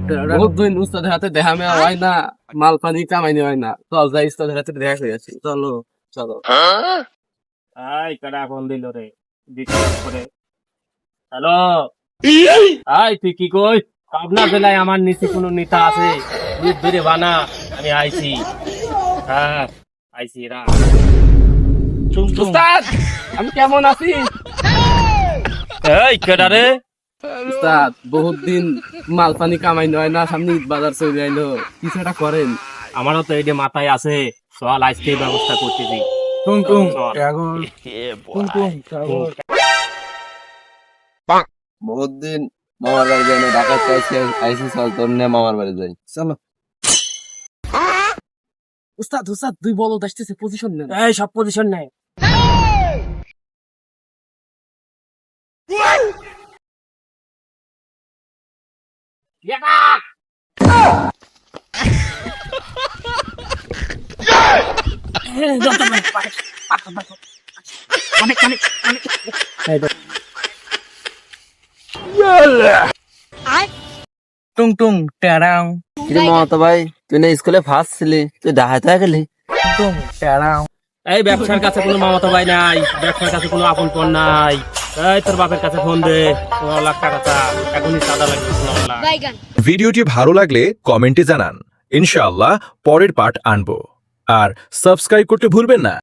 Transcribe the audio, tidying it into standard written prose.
বহুত দিন উস্তাদের হাতে দেখা মেয়া হয় না, মাল পানি কামাইনি হয় না। চল যাই উস্তাদের হাতে দেখা করে আসি। চলো চলো। আই কাটা ফোন দিল রে করে। হ্যালো, আই তুই কি কই? পাবনা জেলায় আমার নিচে কোনো নেতা আছে? দুধ ধরে বানা, আমি আইছি। হ্যাঁ আইছি রা। উস্তাদ আমি কেমন আছি? এই কেডা রে? উস্তাদ বহুত দিন মাল পানি কামাইনি হয় না, সামনে ঈদ বাজার চলে আইলো, কিছু একটা করেন। আমারও তো এইটা মাথায় আছে, চল আজকেই ব্যবস্থা করতেছি। বহুত দিন মামার বাড়ি যাই না, ঢাকায় আইসি, চল তোর নিয়ে মামার বাড়ি যাই। চলো। উস্তাদ উস্তাদ দুই বলদ আসতেছে, পজিশন নেন। এই সব পজিশন নাই। টুং টুং টেরাং কিরে মামাতো ভাই, তুই না স্কুলে ফার্স্ট ছিলি, তুই ঢাকায় হয়ে গেলি? টুং টেরাং এই ব্যবসার কাছে কোনো মামাতো ভাই নাই, ব্যবসার কাছে কোনো আপন পণ নাই। এই তোর বাপের কাছে ফোন দে, 15 লাখ টাকা চা, এখনই চাঁদা লাগবে 15 লাখ। ভিডিওটি ভালো লাগলে কমেন্টে জানান, ইনশাআল্লাহ পরের পার্ট আনবো। আর সাবস্ক্রাইব করতে ভুলবেন না।